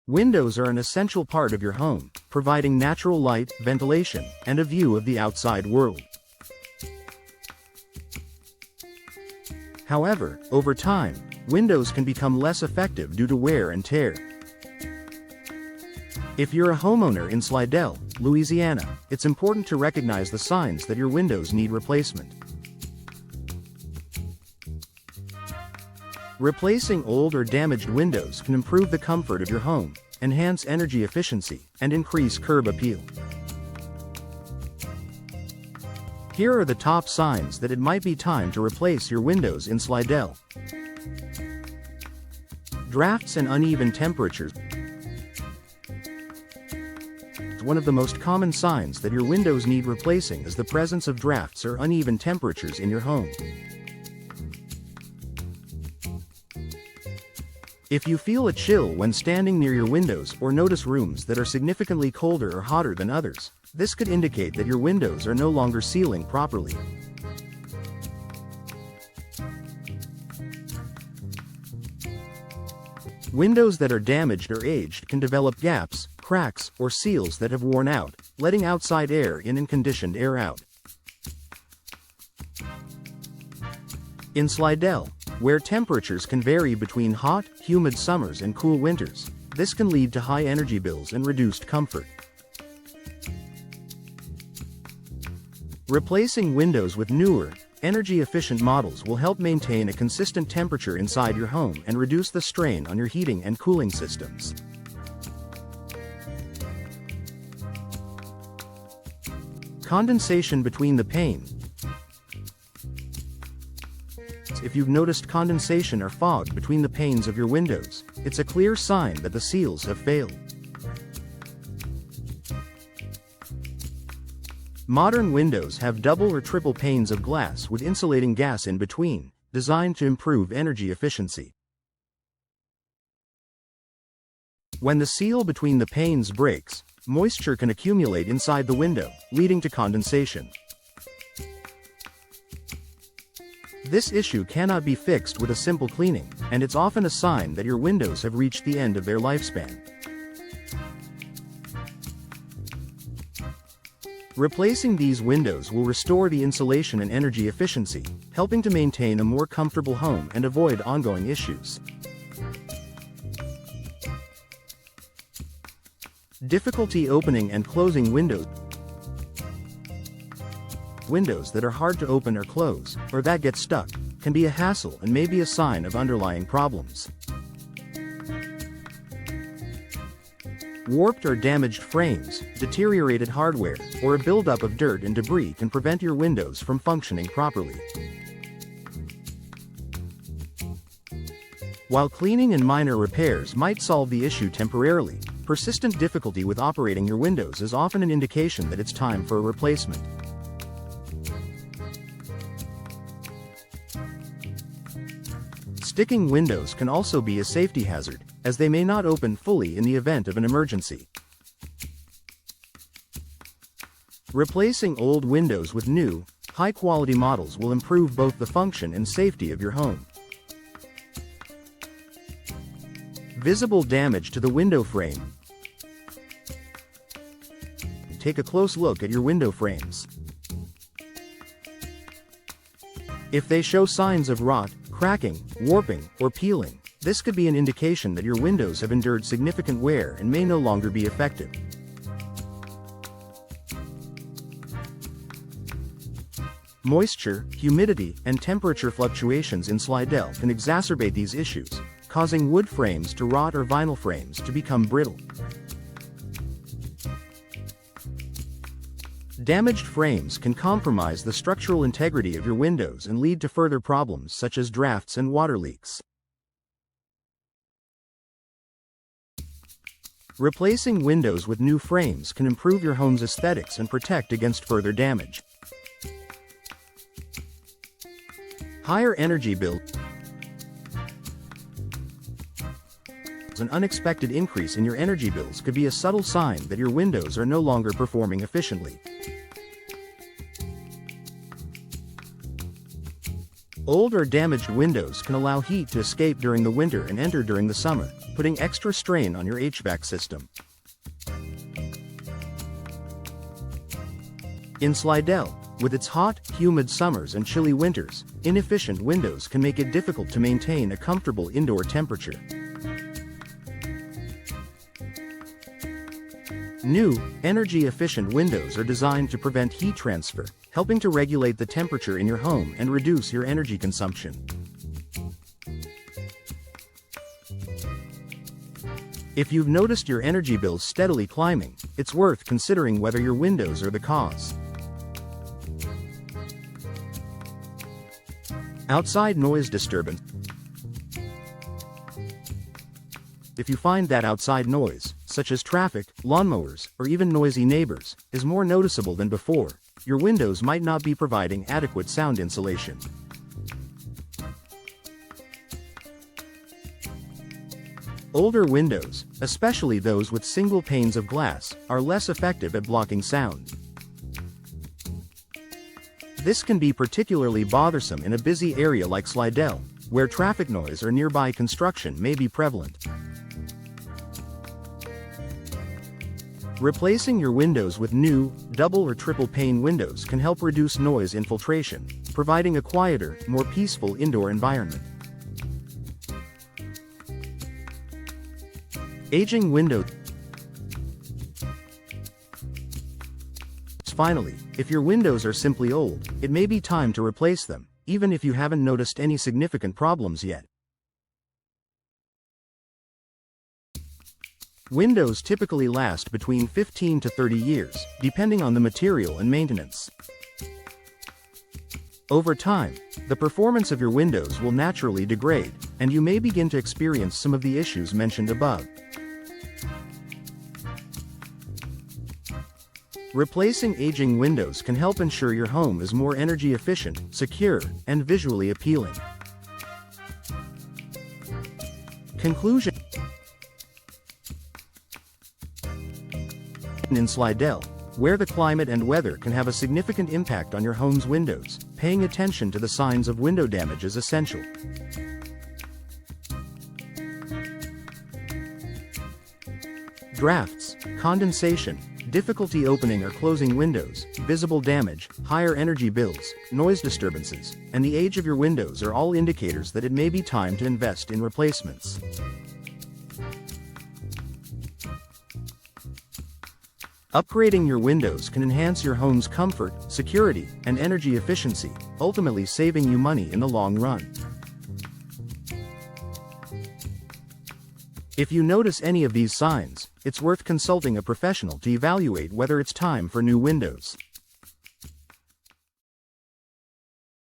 Windows are an essential part of your home, providing natural light, ventilation, and a view of the outside world. However, over time, windows can become less effective due to wear and tear. If you're a homeowner in Slidell, Louisiana, it's important to recognize the signs that your windows need replacement. Replacing old or damaged windows can improve the comfort of your home, enhance energy efficiency, and increase curb appeal. Here are the top signs that it might be time to replace your windows in Slidell. Drafts and uneven temperatures. One of the most common signs that your windows need replacing is the presence of drafts or uneven temperatures in your home. If you feel a chill when standing near your windows or notice rooms that are significantly colder or hotter than others, this could indicate that your windows are no longer sealing properly. Windows that are damaged or aged can develop gaps, cracks, or seals that have worn out, letting outside air in and conditioned air out. In Slidell, where temperatures can vary between hot, humid summers and cool winters, this can lead to high energy bills and reduced comfort. Replacing windows with newer, energy-efficient models will help maintain a consistent temperature inside your home and reduce the strain on your heating and cooling systems. Condensation between the panes. If you've noticed condensation or fog between the panes of your windows, it's a clear sign that the seals have failed. Modern windows have double or triple panes of glass with insulating gas in between, designed to improve energy efficiency. When the seal between the panes breaks, moisture can accumulate inside the window, leading to condensation. This issue cannot be fixed with a simple cleaning, and it's often a sign that your windows have reached the end of their lifespan. Replacing these windows will restore the insulation and energy efficiency, helping to maintain a more comfortable home and avoid ongoing issues. Difficulty opening and closing windows. Windows that are hard to open or close, or that get stuck, can be a hassle and may be a sign of underlying problems. Warped or damaged frames, deteriorated hardware, or a buildup of dirt and debris can prevent your windows from functioning properly. While cleaning and minor repairs might solve the issue temporarily, persistent difficulty with operating your windows is often an indication that it's time for a replacement. Sticking windows can also be a safety hazard, as they may not open fully in the event of an emergency. Replacing old windows with new, high-quality models will improve both the function and safety of your home. Visible damage to the window frame. Take a close look at your window frames. If they show signs of rot, cracking, warping, or peeling, this could be an indication that your windows have endured significant wear and may no longer be effective. Moisture, humidity, and temperature fluctuations in Slidell can exacerbate these issues, causing wood frames to rot or vinyl frames to become brittle. Damaged frames can compromise the structural integrity of your windows and lead to further problems such as drafts and water leaks. Replacing windows with new frames can improve your home's aesthetics and protect against further damage. Higher energy bill. An unexpected increase in your energy bills could be a subtle sign that your windows are no longer performing efficiently. Old or damaged windows can allow heat to escape during the winter and enter during the summer, putting extra strain on your HVAC system. In Slidell, with its hot, humid summers and chilly winters, inefficient windows can make it difficult to maintain a comfortable indoor temperature. New, energy-efficient windows are designed to prevent heat transfer, helping to regulate the temperature in your home and reduce your energy consumption. If you've noticed your energy bills steadily climbing, it's worth considering whether your windows are the cause. Outside noise disturbance. If you find that outside noise, such as traffic, lawnmowers, or even noisy neighbors, is more noticeable than before, your windows might not be providing adequate sound insulation. Older windows, especially those with single panes of glass, are less effective at blocking sound. This can be particularly bothersome in a busy area like Slidell, where traffic noise or nearby construction may be prevalent. Replacing your windows with new, double or triple pane windows can help reduce noise infiltration, providing a quieter, more peaceful indoor environment. Aging windows. Finally, if your windows are simply old, it may be time to replace them, even if you haven't noticed any significant problems yet. Windows typically last between 15 to 30 years, depending on the material and maintenance. Over time, the performance of your windows will naturally degrade, and you may begin to experience some of the issues mentioned above. Replacing aging windows can help ensure your home is more energy efficient, secure, and visually appealing. Conclusion. In Slidell, where the climate and weather can have a significant impact on your home's windows, paying attention to the signs of window damage is essential. Drafts, condensation, difficulty opening or closing windows, visible damage, higher energy bills, noise disturbances, and the age of your windows are all indicators that it may be time to invest in replacements. Upgrading your windows can enhance your home's comfort, security, and energy efficiency, ultimately saving you money in the long run. If you notice any of these signs, it's worth consulting a professional to evaluate whether it's time for new windows.